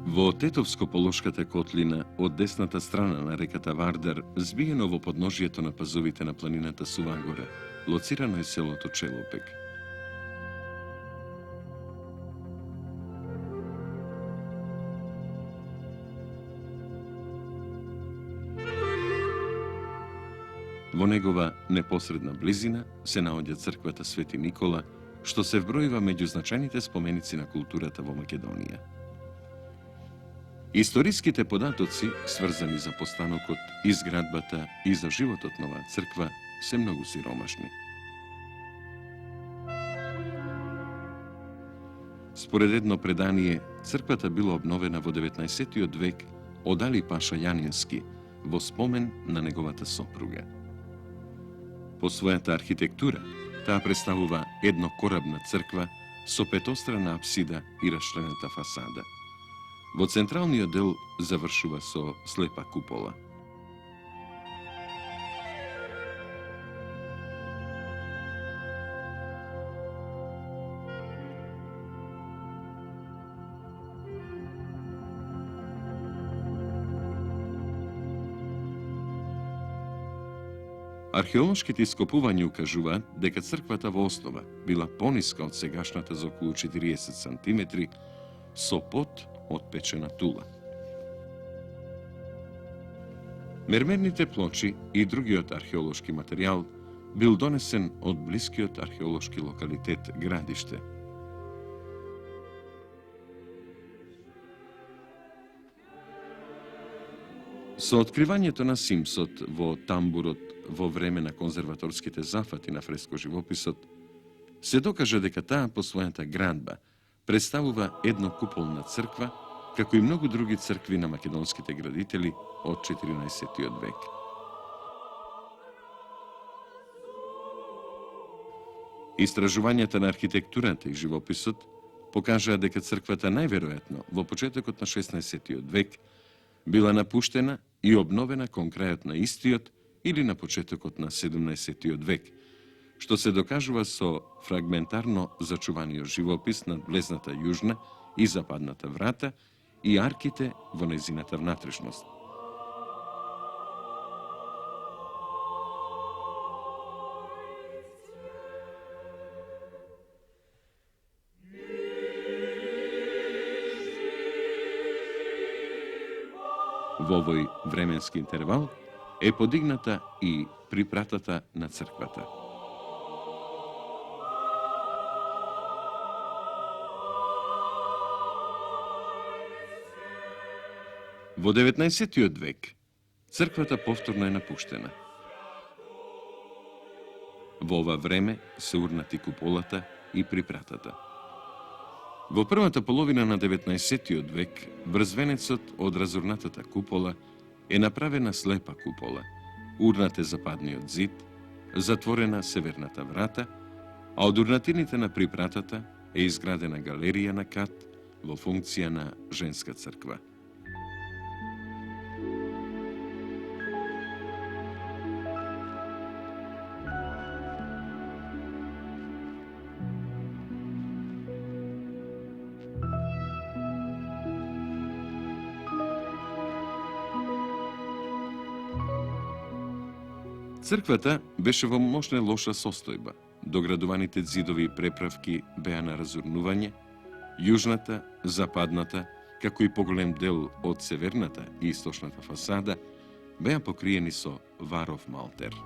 Во Тетовско-Полошката котлина, од десната страна на реката Вардар, збиено во подножието на пазовите на планината Сувагора, лоцирано е селото Челопек. Во негова непосредна близина се наоѓа црквата Свети Никола, што се вбројува меѓу значајните споменици на културата во Македонија. Историските податоци, сврзани за постанокот, изградбата и за животот на оваа црква, се многу сиромашни. Според едно предание, црквата била обновена во 19 век од Али Паша Јанински во спомен на неговата сопруга. По својата архитектура, таа представува еднокорабна црква со петострана апсида и расчлената фасада. Во централниот дел завршува со слепа купола. Археолошките ископувања укажуваат дека црквата во основа била пониска од сегашната за околу 40 сантиметри, со под од печена тула. Мермерните плочи и другиот археолошки материјал бил донесен од блискиот археолошки локалитет Градиште. Со откривањето на Симсот во тамбурот во време на конзерваторските зафати на фрескоживописот, се докажа дека таа по својата градба представува еднокуполна црква, како и многу други цркви на македонските градители од 14 век. Истражувањата на архитектурата и живописот покажаа дека црквата најверојатно во почетокот на 16 век била напуштена и обновена кон крајот на истиот или на почетокот на 17 век, што се докажува со фрагментарно зачуваниот живопис над влезната јужна и западната врата и арките во незината внатрешност. Во овој временски интервал е подигната и припратата на црквата. Во 19 век црквата повторно е напуштена. Во ова време се урнати куполата и припратата. Во првата половина на 19 век врз венецот од разурнатата купола е направена слепа купола, урнат е западниот зид, затворена северната врата, а од урнатините на припратата е изградена галерија на кат во функција на женска црква. Црквата беше во мощна лоша состојба. Доградуваните зидови и преправки беа на разурнување, јужната, западната, како и поголем дел од северната и источната фасада беа покриени со варов малтер.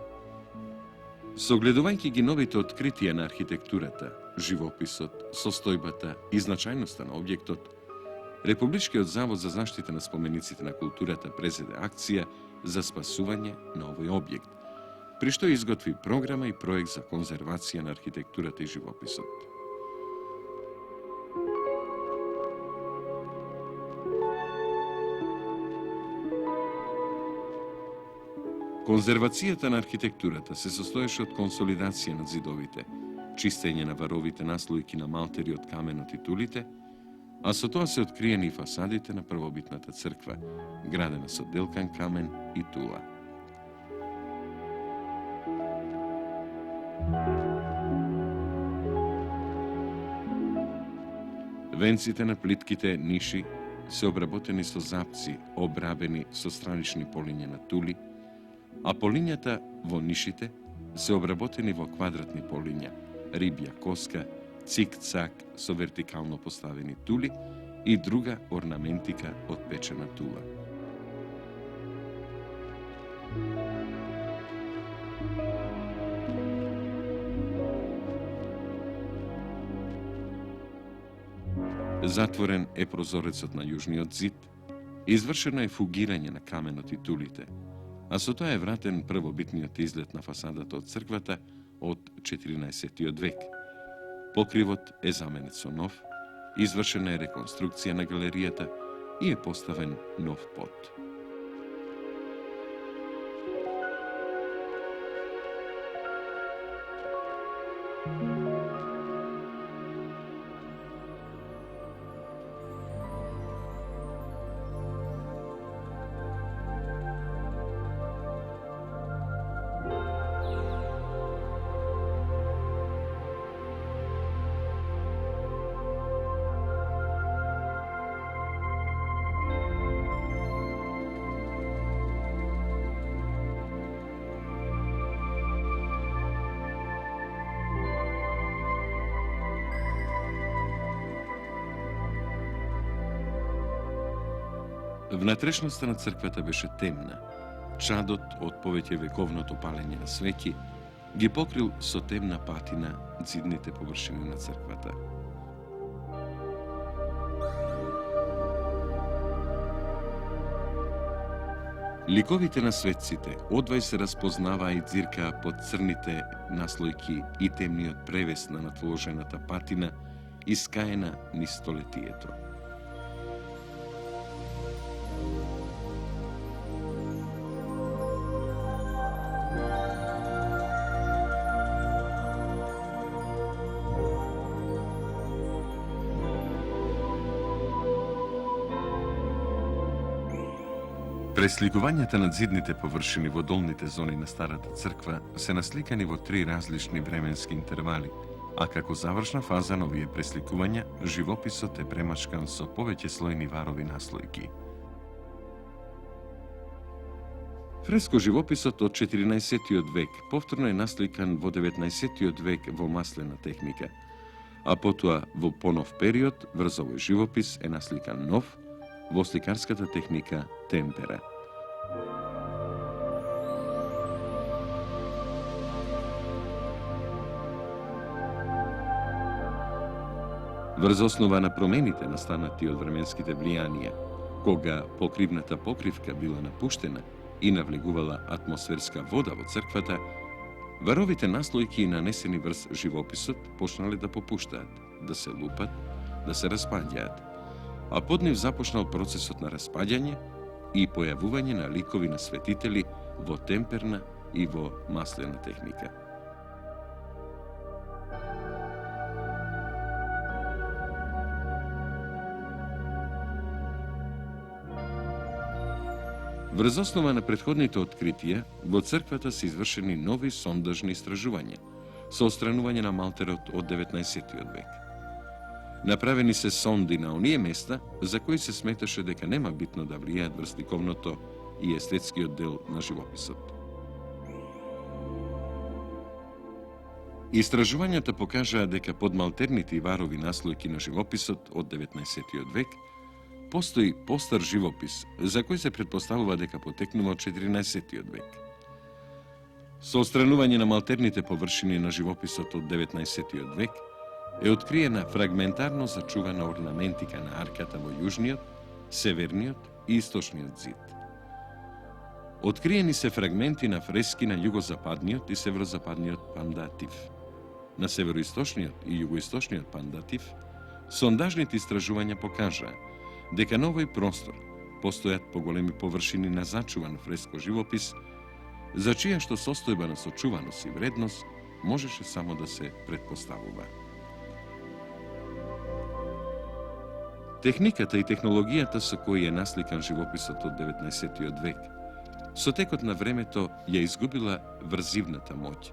Согледувајќи ги новите откритија на архитектурата, живописот, состојбата и значајноста на објектот, Републичкиот завод за заштита на спомениците на културата презеде акција за спасување на овој објект, при што изготви програма и проект за конзервација на архитектурата и живописот. Конзервацијата на архитектурата се состоеше од консолидација на зидовите, чистење на варовите наслојки на малтери од камен од титулите, а со тоа се откриени и фасадите на првобитната црква, градена со делкан камен и тула. Венците на плитките ниши се обработени со запци, обрабени со странични полиња на тули, а полињата во нишите се обработени во квадратни полиња, рибја коска, цик-цак со вертикално поставени тули и друга орнаментика од печена тула. Затворен е прозорецот на јужниот зид, извршено е фугирање на каменот и тулите, а со тоа е вратен првобитниот изглед на фасадата од црквата од 14. век. Покривот е заменет со нов, извршена е реконструкција на галеријата и е поставен нов под. Внатрешноста на црквата беше темна. Чадот од повеќе вековното палење на свеќи ги покрил со темна патина зидните површини на црквата. Ликовите на светците одвај се распознаваа и ѕиркаа под црните наслојки и темниот превес на натложената патина искаена низ столетието. Пресликувањата на зидните површини во долните зони на старата црква се насликани во 3 различни временски интервали, а како завршна фаза на овие пресликувања, живописот е премачкан со повеќе слојни варови наслојки. Фреско живописот од 14. век повторно е насликан во 19. век во маслена техника, а потоа во понов период врз овој живопис е насликан нов во сликарската техника темпера. Врз основа на промените настанати од временските влијанија, кога покривната покривка била напуштена и навлегувала атмосферска вода во црквата, варовите наслојки нанесени врз живописот почнале да попуштаат, да се лупат, да се распаѓаат, а под нив започнал процесот на распаѓање и појавување на ликови на светители во темперна и во маслена техника. Врз основа на претходните откритија, во црквата се извршени нови сондажни истражувања, со отстранување на малтерот од 19. век. Направени се сонди на оние места за кои се сметаше дека нема битно да влијаат врз ликовното и естетскиот дел на живописот. Истражувањата покажаа дека под малтерните и варови наслојки на живописот од 19. век постои постар живопис, за кој се претпоставува дека потекнува од 14. век. Со отстранување на малтерните површини на живописот од 19. век е откриена фрагментарно зачувана орнаментика на арката во јужниот, северниот и источниот зид. Откриени се фрагменти на фрески на југозападниот и северозападниот пандатив. На североисточниот и југоисточниот пандатив, сондажните истражувања покажаа дека на овој простор постојат поголеми површини на зачуван фреско живопис, за чија што состојба на сочуваност и вредност можеше само да се претпоставува. Техниката и технологијата со кои е насликан живописот од 19. век, со текот на времето ја изгубила врзивната моќ.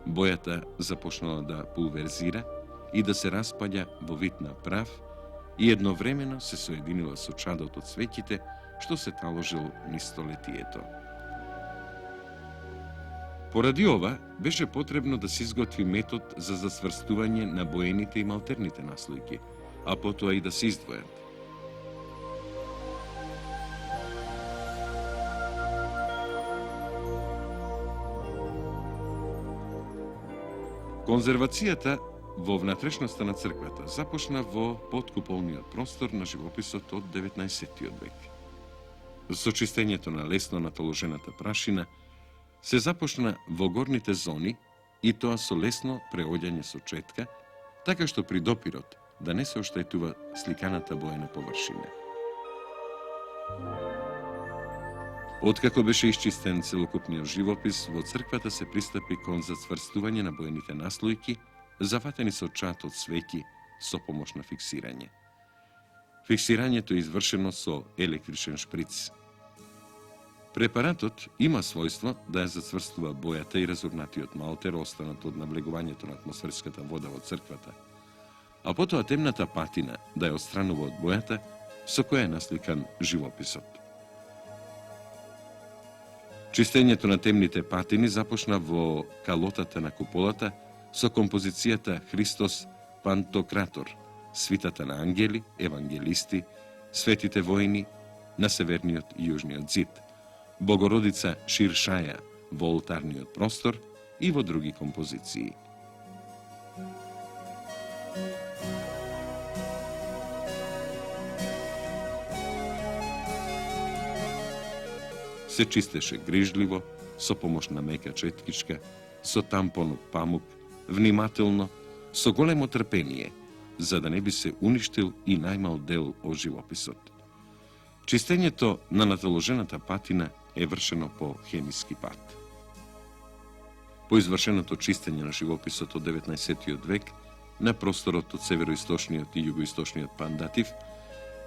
Бојата започнала да пулверзира и да се распаѓа во вид на прав и едновремено се соединила со чадот од свеќите, што се таложил низ столетието. Поради ова, беше потребно да се изготви метод за засврстување на боените и малтерните наслојки, а потоа и да се издвојат. Конзервацијата во внатрешноста на црквата започна во подкуполниот простор на живописот од 19. век. Со чистењето на лесно натоложената прашина се започна во горните зони и тоа со лесно преоѓање со четка, така што при допирот да не се оштетува сликаната боена површина. Откако беше исчистен целокупниот живопис, во црквата се пристапи кон зацврстување на боените наслојки, зафатени со чад од свеќи со помош на фиксирање. Фиксирањето е извршено со електричен шприц. Препаратот има својство да ја зацврстува бојата и разурнатиот малтер останат од навлегувањето на атмосферската вода во црквата, а потоа темната патина да ја отстранува од бојата со која е насликан живописот. Чистењето на темните патини започна во калотата на куполата со композицијата Христос Пантократор, свитата на ангели, евангелисти, светите војни на северниот и јужниот зид, Богородица Ширшаја во олтарниот простор и во други композиции. Се чистеше грижливо, со помош на мека четкичка, со тампон од памук, внимателно, со големо трпение, за да не би се уништил и најмал дел од живописот. Чистењето на наталожената патина е вршено по хемиски пат. По извршеното чистење на живописот од 19. век, на просторот од североисточниот и југоисточниот Пандатив,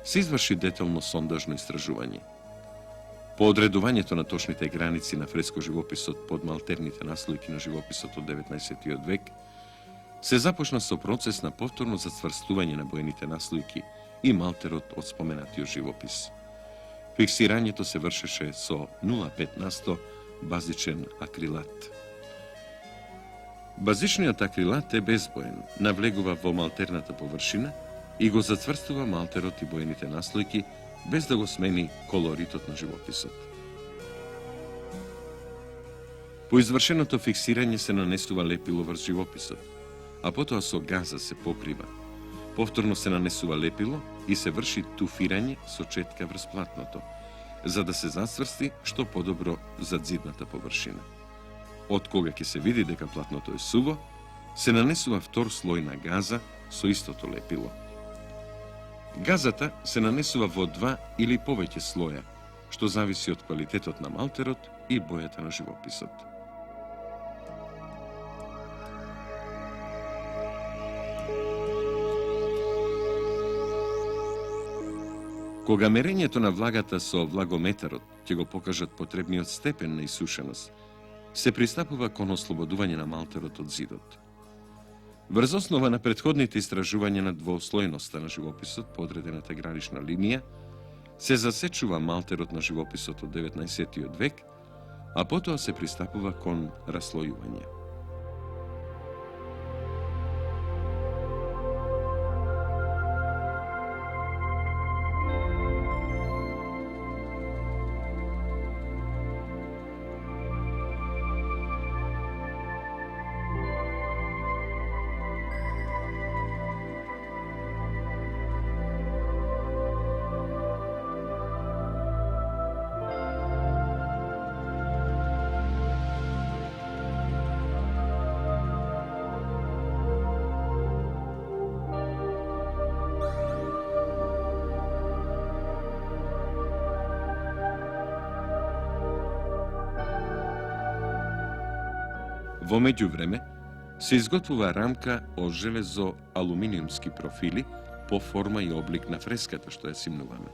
се изврши детално сондажно истражување. По одредувањето на точните граници на фреско живописот под малтерните наслојки на живописот од 19. век, се започна со процес на повторно зацврстување на боените наслојки и малтерот од споменатиот живопис. Фиксирањето се вршеше со 0,5% базичен акрилат. Базичниот акрилат е безбоен, навлегува во малтерната површина и го зацврстува малтерот и боените наслојки, без да го смени колоритот на живописот. По извршеното фиксирање се нанесува лепило врз живописот, а потоа со газа се покрива. Повторно се нанесува лепило и се врши туфирање со четка врз платното, за да се зацврсти што подобро задзидната површина. Од кога ќе се види дека платното е суво, се нанесува втор слој на газа со истото лепило. Газата се нанесува во 2 или повеќе слоја, што зависи од квалитетот на малтерот и бојата на живописот. Кога мерењето на влагата со влагометарот ќе го покажат потребниот степен на исушеност, се пристапува кон ослободување на малтерот од зидот. Врз основа на претходните истражувања на двослојноста на живописот по одредената гранична линија, се засечува малтерот на живописот од 19. век, а потоа се пристапува кон раслојување. Во меѓувреме, се изготвува рамка од железо-алуминиумски профили по форма и облик на фреската што ја симнуваме.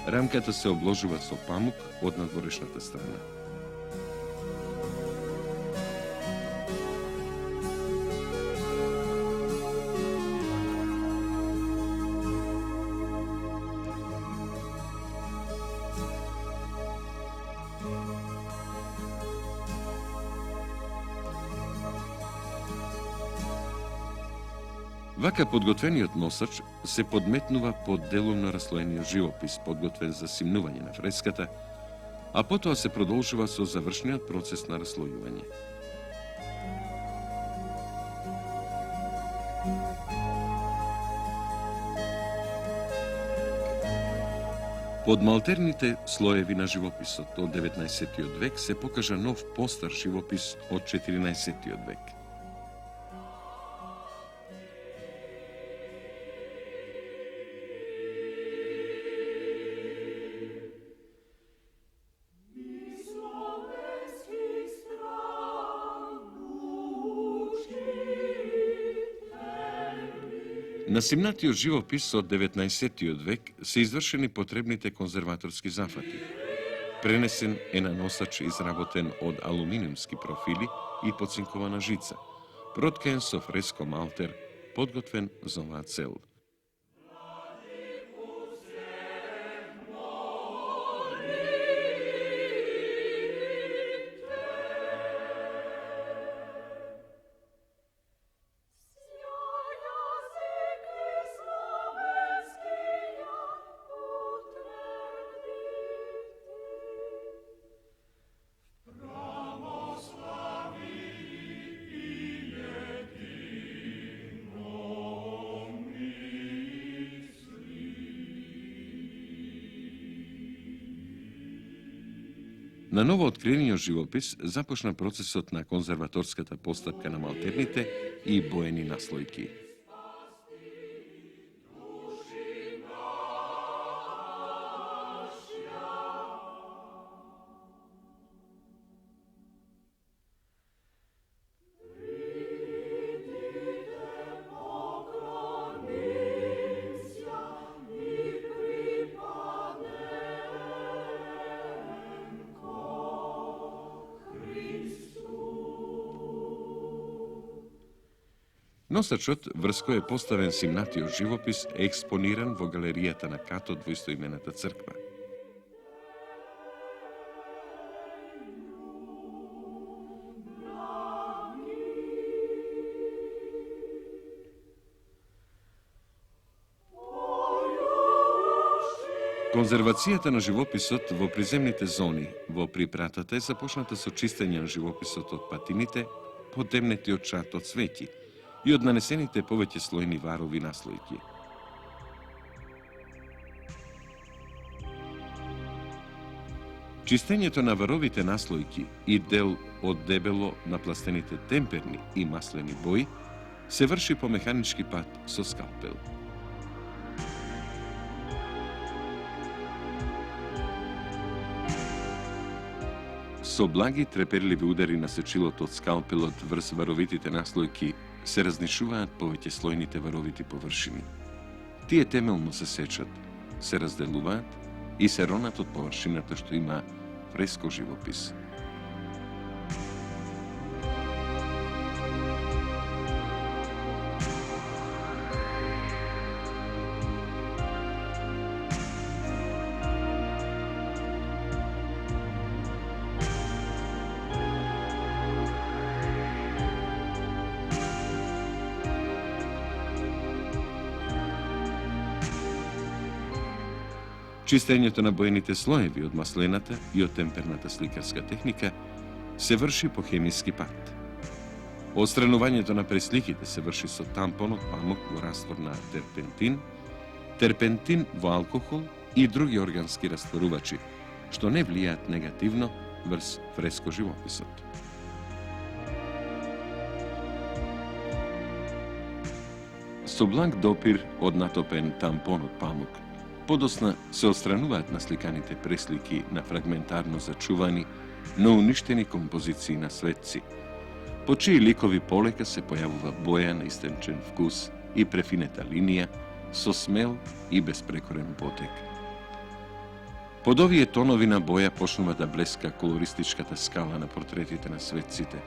Рамката се обложува со памук од надворешната страна. Вака подготвениот носач се подметнува под делумно раслоениот живопис, подготвен за симнување на фреската, а потоа се продолжува со завршниот процес на раслојување. Под малтерните слоеви на живописот од 19. век се покажа нов постар живопис од 14. век. На симнатиот живопис од 19. век се извршени потребните конзерваторски зафати. Пренесен е на носач изработен од алуминиумски профили и поцинкована жица, проткаен со фреско малтер, подготвен за оваа цел. На ново откриениот живопис започна процесот на конзерваторската постапка на малтерните и боени наслојки. Носачот, врз кој е поставен симнатиот живопис, е експониран во галеријата на Катод во истоимената црква. Конзервацијата на живописот во приземните зони во припратата е започната со чистење на живописот од патините, потемнети од чат од цвеќи и од нанесените повеќе слојни варови наслојки. Чистењето на варовите наслојки и дел од дебело напластените темперни и маслени бои се врши по механички пат со скалпел. Со благи треперливи удари на сечилото од скалпелот врз варовитите наслојки се разнишуваат повеќе слојните варовити површини. Тие темелно се сечат, се разделуваат и се ронат од површината што има фреско живопис. Чистењето на боените слоеви од маслената и од темперната сликарска техника се врши по хемиски пат. Отстранувањето на пресликите се врши со тампон од памук во раствор на терпентин, терпентин во алкохол и други органски растворувачи, што не влијаат негативно врз фреско живописот. Со благ допир од натопен тампон од памук, подосна се отстрануваат насликаните преслики на фрагментарно зачувани, но уништени композиции на светци, по чии ликови полека се појавува боја на истенчен вкус и префинета линија, со смел и безпрекорен потек. Под овие тонови на боја почнува да блеска колористичката скала на портретите на светците,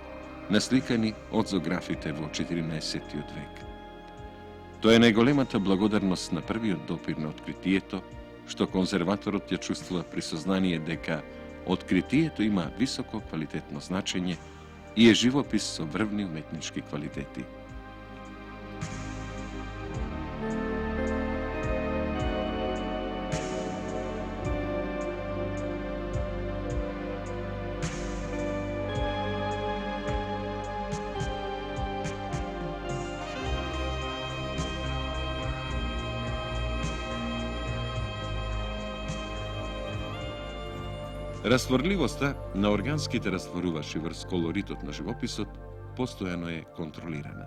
насликани од зографите во 14. век. Тоа е најголемата благодарност на првиот допир на откритието, што конзерваторот ја чувствува при сознание дека откритието има високо квалитетно значење и е живопис со врвни уметнички квалитети. Растворливоста на органските растворувачи врз колоритот на живописот постојано е контролирана.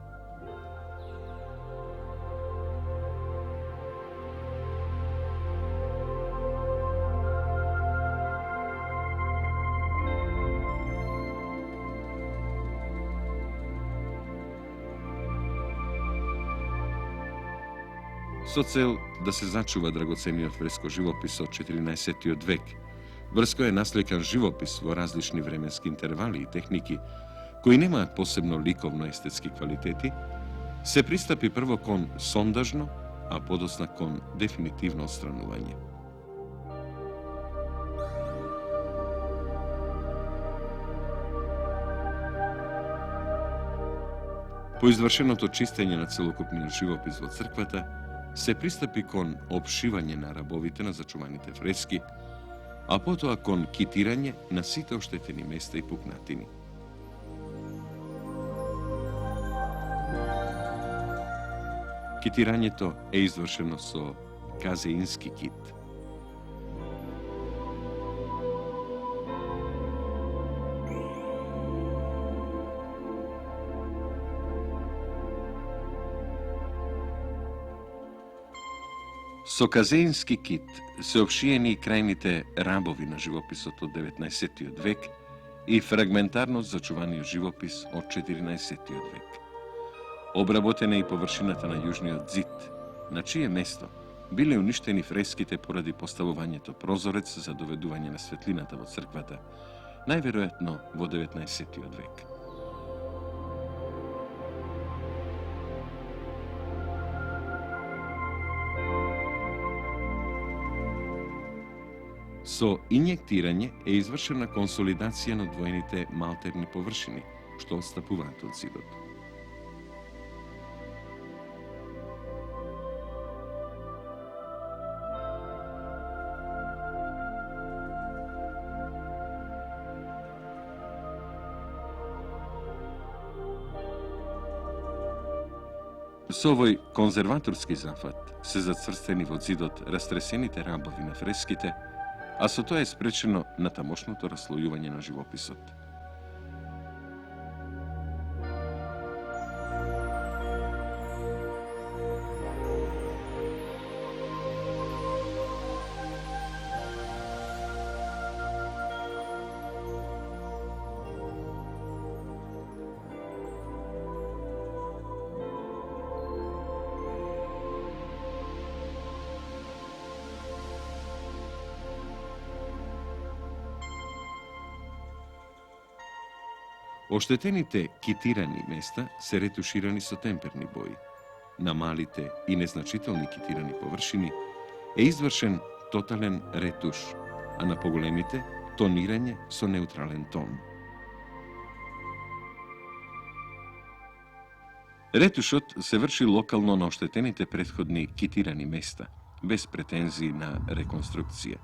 Со цел да се зачува драгоцениот фреско живопис од 14. век, врз кој е насликан живопис во различни временски интервали и техники, кои немаат посебно ликовно-естетски квалитети, се пристапи прво кон сондажно, а подосна кон дефинитивно отстранување. По извршеното чистење на целокупниот живопис во црквата, се пристапи кон опшивање на рабовите на зачуваните фрески, а потоа кон китирање на сите оштетени места и пукнатини. Китирањето е извршено со казеински кит. Со казеински кит се опшиени крајните рабови на живописот од 19. век и фрагментарно зачуваниот живопис од 14. век. Обработена и површината на јужниот зид, на чие место биле уништени фреските поради поставувањето прозорец за доведување на светлината во црквата, најверојатно во 19. век. Со инјектирање е извршена консолидација на двоените малтерни површини, што отстапуваат од зидот. Со овој конзерваторски зафат се зацрстени во зидот растресените рабови на фреските, а со тоа е спречено натамошното раслојување на живописот. Оштетените китирани места се ретуширани со темперни бои. На малите и незначителни китирани површини е извршен тотален ретуш, а на поголемите тонирање со неутрален тон. Ретушот се врши локално на оштетените претходни китирани места, без претензии на реконструкција.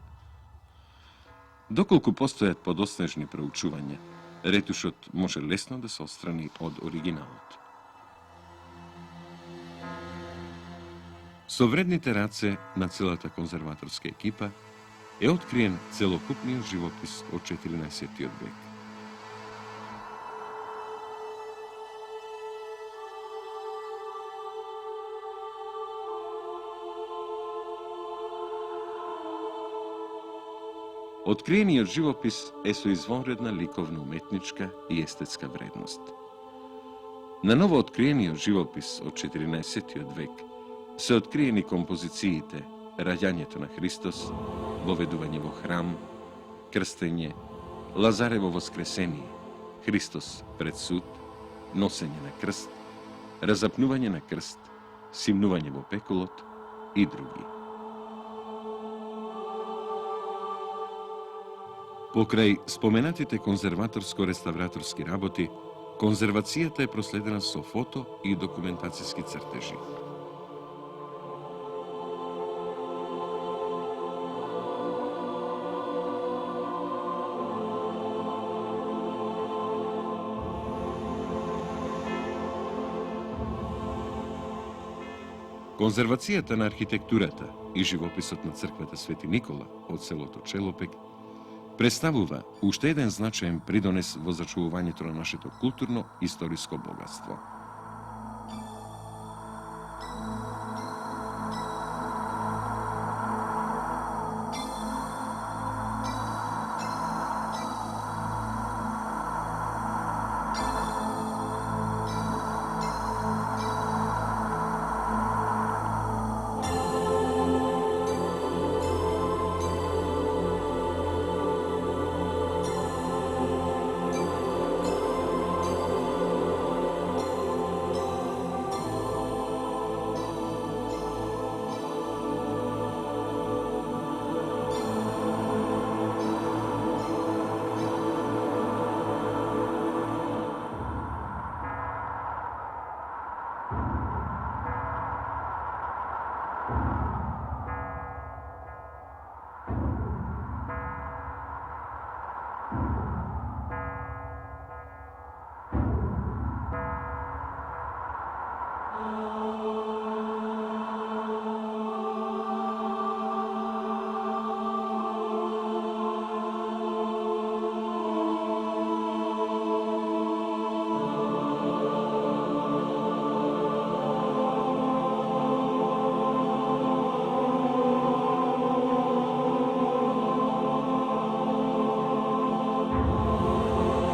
Доколку постојат подоснежни проучувања, ретушот може лесно да се отстрани од оригиналот. Со вредните раце на целата конзерваторска екипа е откриен целокупниот живопис од 14. век. Откриениот живопис е со извонредна ликовно-уметничка и естетска вредност. На ново откриениот живопис од 14. век се откриени композициите Раѓањето на Христос, Воведување во храм, Крстење, Лазарево воскресение, Христос пред суд, Носење на крст, Разапнување на крст, Симнување во пеколот и други. Покрај споменатите конзерваторско-реставраторски работи, конзервацијата е проследена со фото и документацијски цртежи. Конзервацијата на архитектурата и живописот на црквата Свети Никола од селото Челопек представува уште еден значаен придонес во зачувувањето на нашето културно-историско богатство.